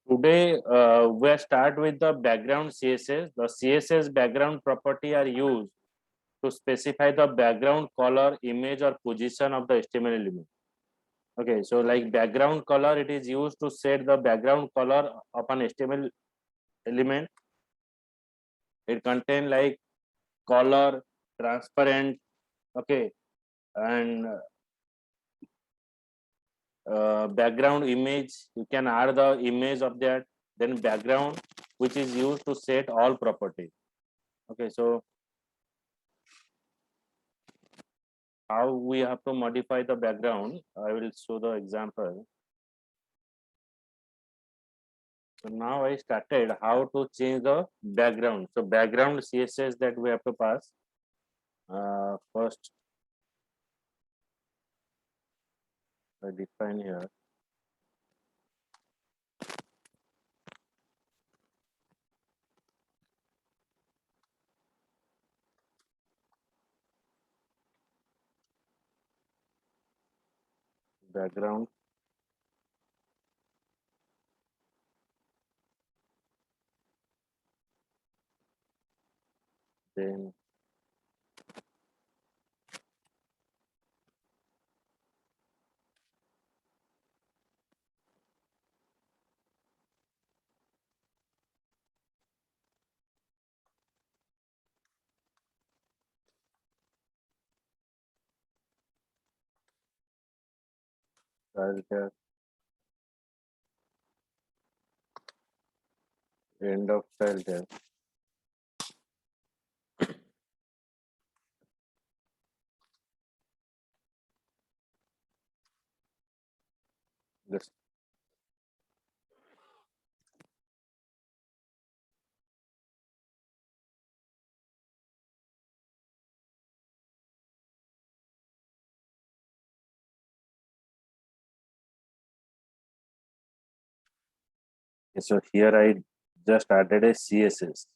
Today, we start with the background CSS. The CSS background property are used to specify the background color, image, or position of the HTML element. Okay, so like background color, it is used to set the background color of an HTML element. It contain like color, transparent, okay, and background image. You can add the image of that. Then background, which is used to set all properties. Okay, so how we have to modify the background, I will show the example. So now I started how to change the background. So background CSS that we have to pass. First I define here background, then style tag, end of style tag. This so here I just added a CSS.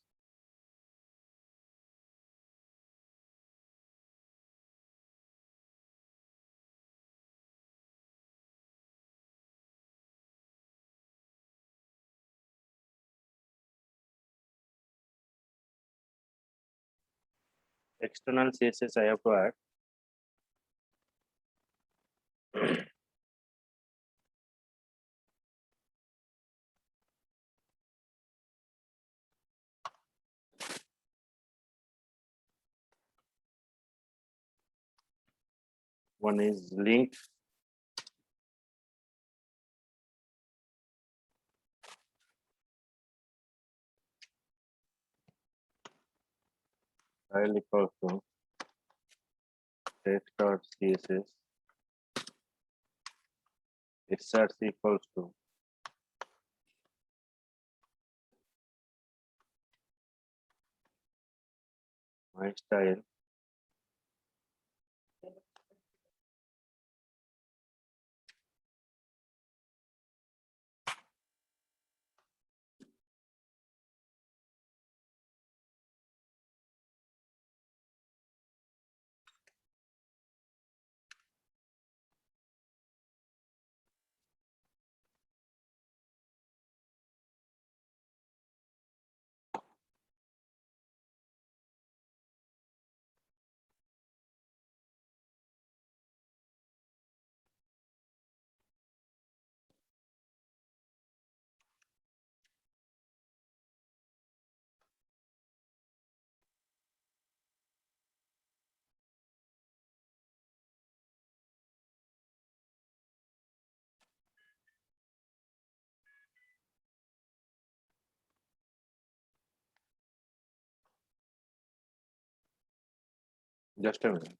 External CSS I have to add. One is link, style equals to text.css, excerpt equals to my style just a minute.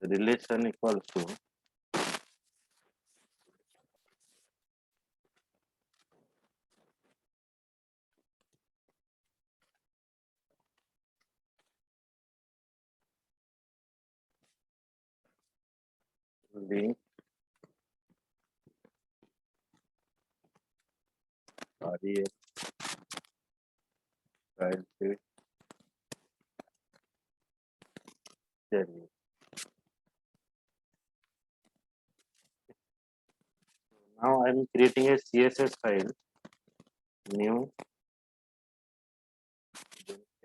relation equals to link REF style sheet cherry. Now I'm creating a CSS file, new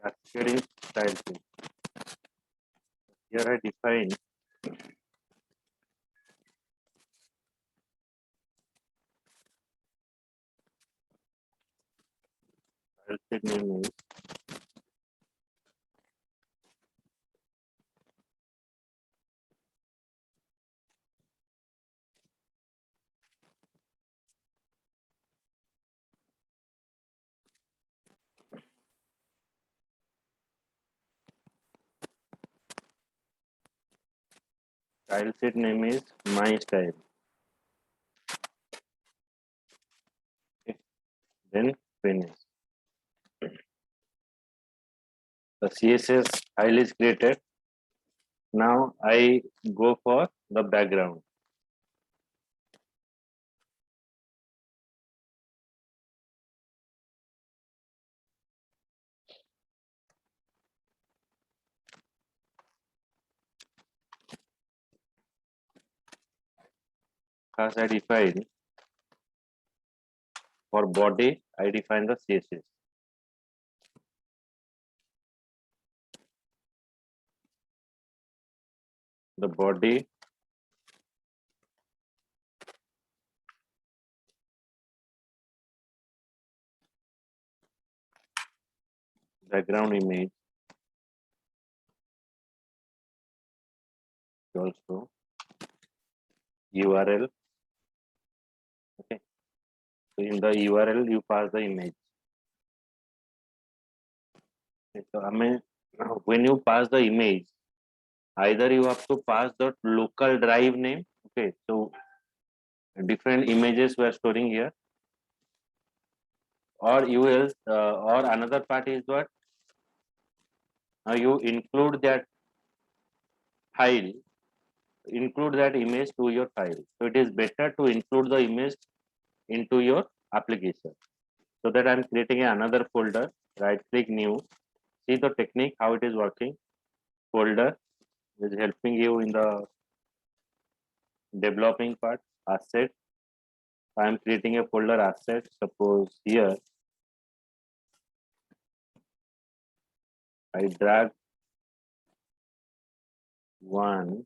cascading style sheet. Here I define style sheet name is my style. Okay. Then finish. The CSS file is created. Now I go for the background. First I define for body, I define the CSS. The body background image also URL. Okay. So in the URL you pass the image. Okay. So I mean when you pass the image, either you have to pass the local drive name. Okay. So different images we are storing here, or you will or another part is what you include that file, include that image to your file. So it is better to include the image into your application. So that I'm creating another folder, right click new, see the technique how it is working. Folder is helping you in the developing part. Asset, I am creating a folder asset. Suppose here I drag one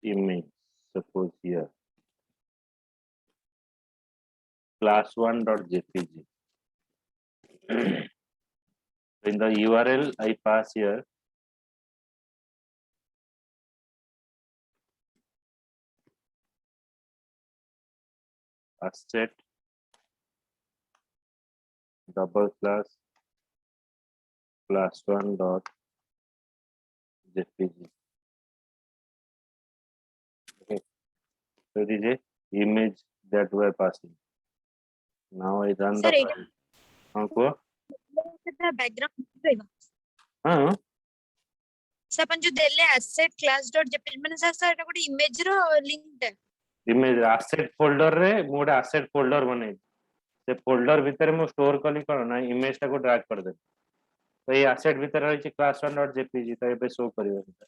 image, suppose here class1.jpg. In the URL I pass here asset double class1.jpg. Okay, so it is a image that we are passing. Now I run the Sir, file. को background हाँ sir आपण जो देले asset class dot jpg ମାନେ sir ଏଟା ଗୋଟେ image ର link ଟା इमेज asset folder रे ମୁଁ ଗୋଟେ asset folder बनेଇ से folder ଭିତରେ ମୁଁ store କଲି କଣ ନା image ଟାକୁ drag କରିଦେଲି ତ ଏଇ asset ଭିତରେ ରହିଛି class1.jpg ତ ଏବେ show କରିବ ସେଟା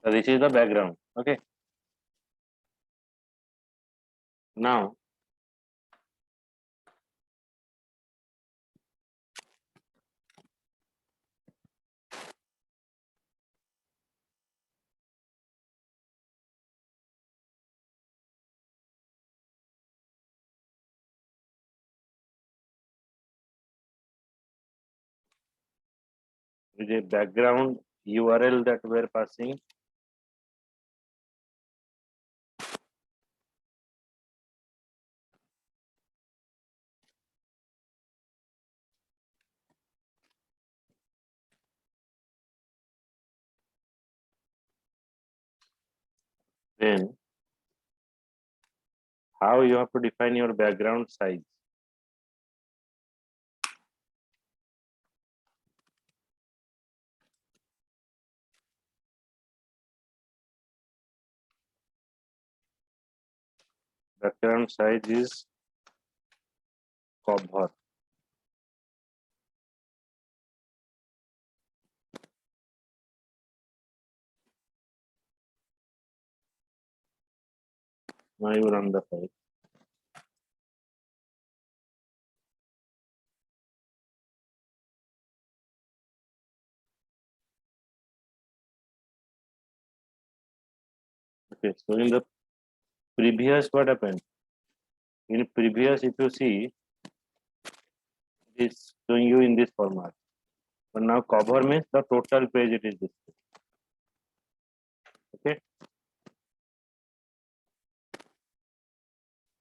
So this is the background. Okay. Now with a background URL that we are passing. Then how you have to define your background size. Background size is cover. Now you run the file. Okay, so in the previous, what happened? In previous, if you see, it is showing you in this format. But now cover means the total page it is displayed. Okay.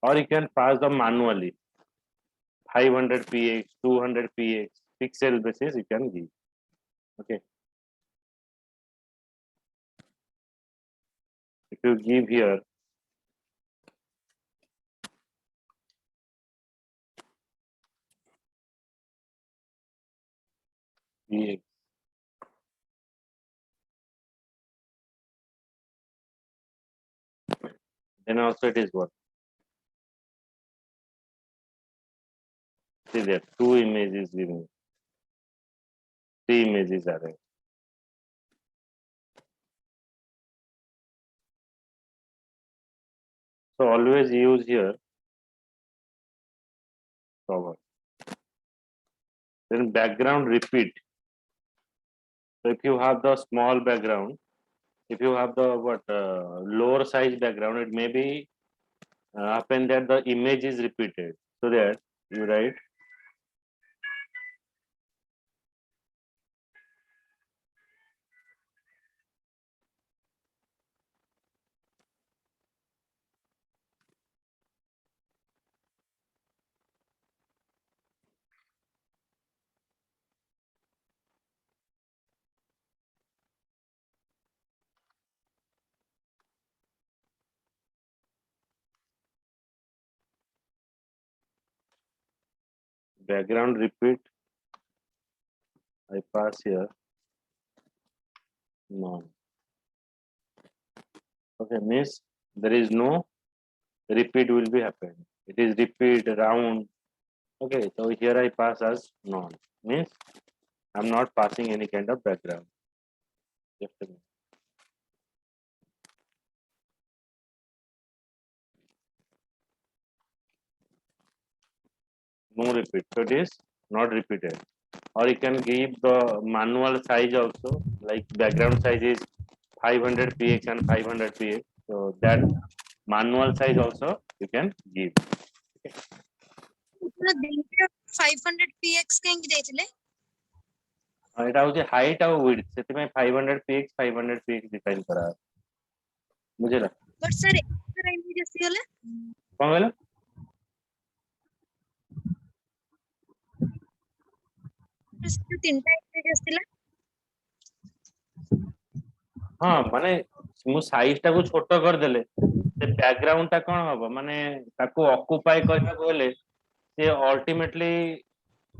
Or you can pass them manually. 500 px, 200 px, pixel basis you can give. Okay. If you give here px, then also it is what? See there, 2 images giving, 3 images are there. So always use here cover. Then background repeat. So if you have the small background, if you have the lower size background, it may be happen that the image is repeated. So that you write background repeat. I pass here none. Okay, means there is no repeat will be happening. It is repeat round. Okay, so here I pass as none. Means I'm not passing any kind of background. Just a minute. No repeat. So it is not repeated. Or you can give the manual size also, like background size is 500 px and 500 px. So that manual size also you can give. ଆପଣ ଦିନରେ 500 px କାହିଁକି ଦେଇଥିଲେ? ଏଟା ହଉଛି height ଆଉ width, ସେଥିପାଇଁ 500 px 500 px define କରା ବୁଝିଲା? ବଟ୍ ସାର୍ ଏକ୍ସଟ୍ରା ଇମେଜ ଆସିଗଲା। କଣ କହିଲ? ତିନିଟା ଇମେଜ ଆସିଥିଲା। ହଁ ମାନେ ମୁଁ ସାଇଜ ଟାକୁ ଛୋଟ କରିଦେଲେ ସେ ବ୍ୟାକଗ୍ରାଉଣ୍ଡ ଟା କଣ ହବ, ମାନେ ତାକୁ ଅକୁପାଇ କରିବାକୁ ହେଲେ ସେ ଅଲ୍ଟିମେଟଲି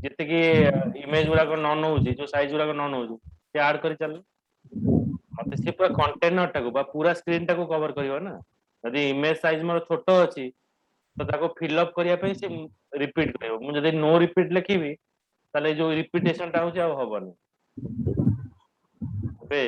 ଯେତିକି ଇମେଜ ଗୁଡାକ ନ ନଉଛି, ଯୋଉ ସାଇଜ ଗୁଡାକ ନ ନଉଛି ସେ ଆଡ କରି ଚାଲ। ମତେ ସେ ପୁରା କଣ୍ଟେନର ଟାକୁ ବା ପୁରା ସ୍କ୍ରିନ୍ ଟାକୁ କଭର କରିବ ନା। ଯଦି ଇମେଜ ସାଇଜ ମୋର ଛୋଟ ଅଛି ତ ତାକୁ ଫିଲଅପ କରିବା ପାଇଁ ସେ ରିପିଟ କରିବ। ମୁଁ ଯଦି नो ରିପିଟ ଲେଖିବି ତାହେଲେ ଯୋଉ ରିପିଟେସନ ଟା ହଉଛି ଆଉ ହବନି। ଏବେ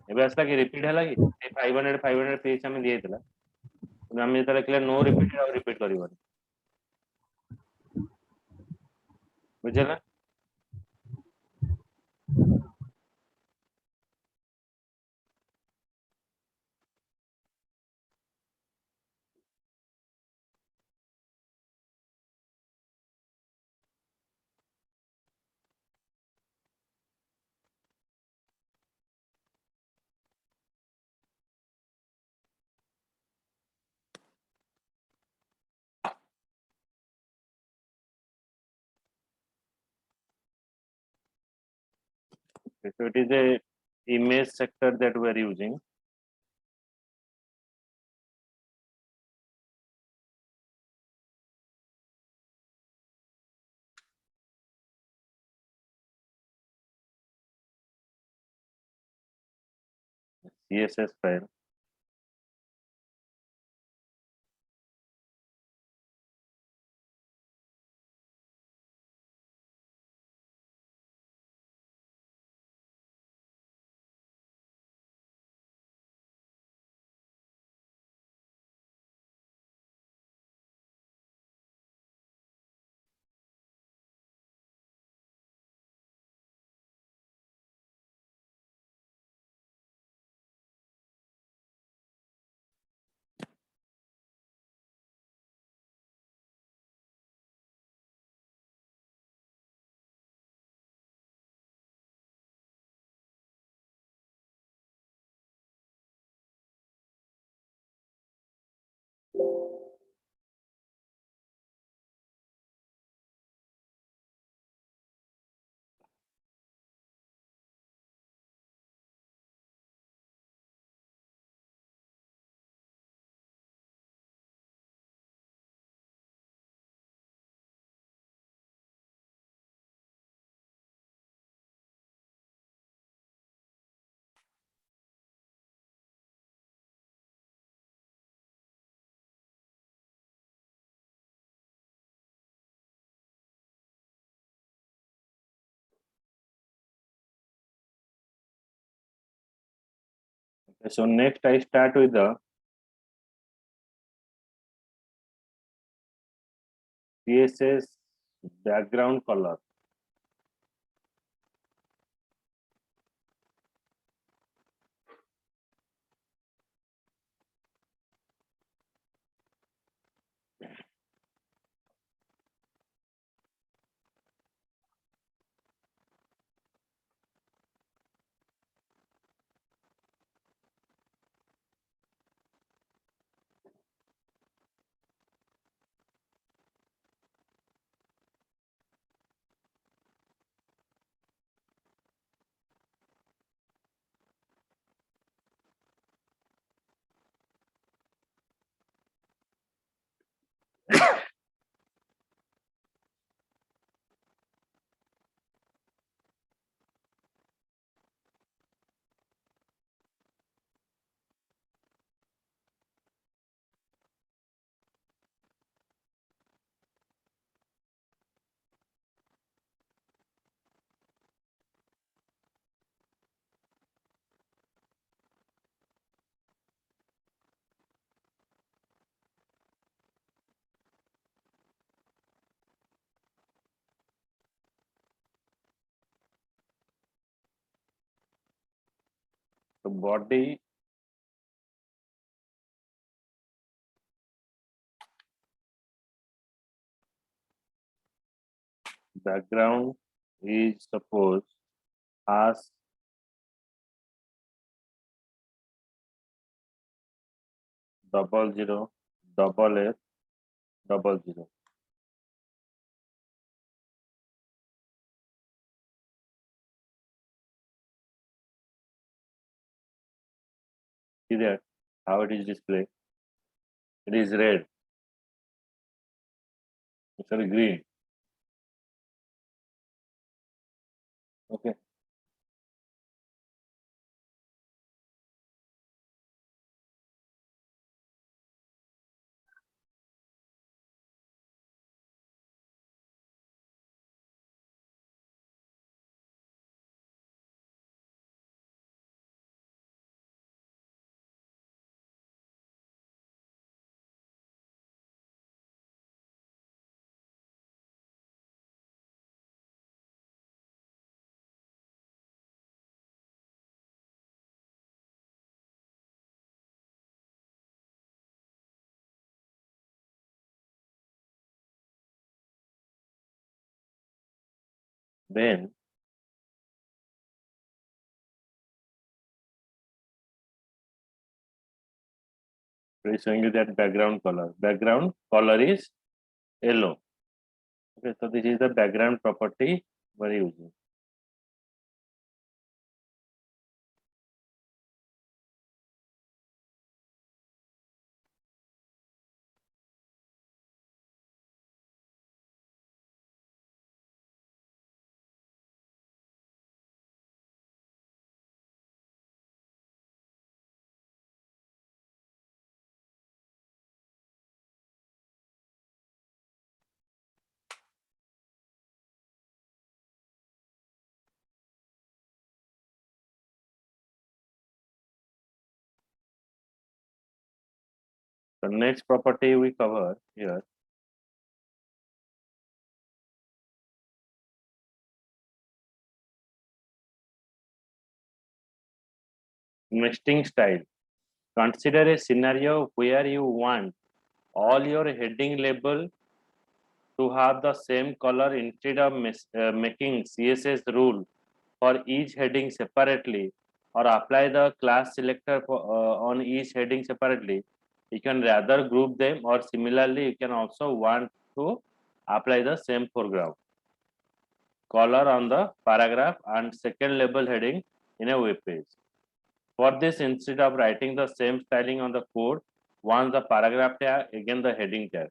ଏବେ ଆସିଲା କି ରିପିଟ୍ ହେଲା କି 500 ପେଜ ଆମେ ଦିଆଯାଇଥିଲା ଆମେ ଯେତେବେଳେ ଲେଖିଲେ नो रिपीट ଆଉ ରିପିଟ୍ କରିବନି ବୁଝିଲା so it is a image sector that we are using CSS file okay, so next I start with the CSS background color so body background is suppose as double zero double S double zero see that how it is displayed it is red sorry green Okay. Then we're showing you that background color. Background color is yellow. Okay, so this is the background property we're using. The next property we cover here, nesting style. Consider a scenario where you want all your heading label to have the same color instead of making CSS rule for each heading separately or apply the class selector on each heading separately. You can rather group them, or similarly you can also want to apply the same foreground color on the paragraph and second label heading in a web page. For this, instead of writing the same styling on the code, once the paragraph tag, again the heading tag.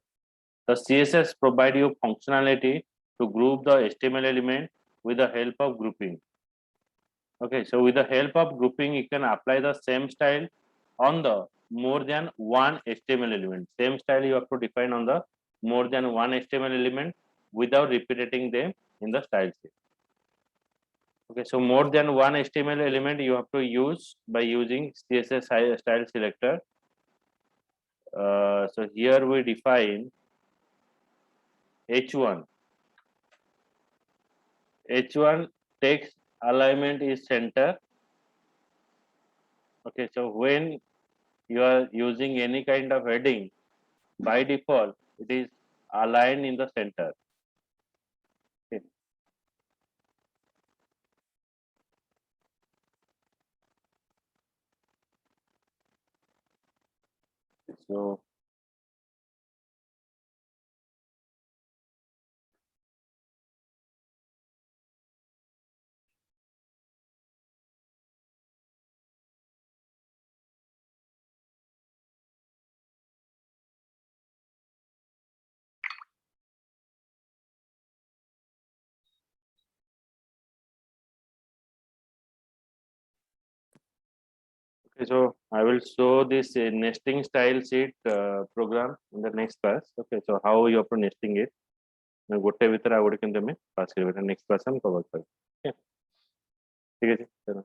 The CSS provide you functionality to group the HTML element with the help of grouping. Okay, so with the help of grouping, you can apply the same style on the more than one HTML element. Same style you have to define on the more than one HTML element without repeating them in the style sheet. Okay, so more than one HTML element you have to use by using CSS style selector. So here we define H1. H1 text alignment is center. Okay, so when you are using any kind of heading, by default it is aligned in the center. Okay. So okay, so I will show this nesting style sheet program in the next class. Okay, so how you have to nesting it. ଗୋଟେ ଭିତରେ ଆଉ ଗୋଟେ କେମିତି ଆମେ pass କରିବେ next class ଆମେ cover କରିବୁ। ଠିକ ଅଛି ଚलो।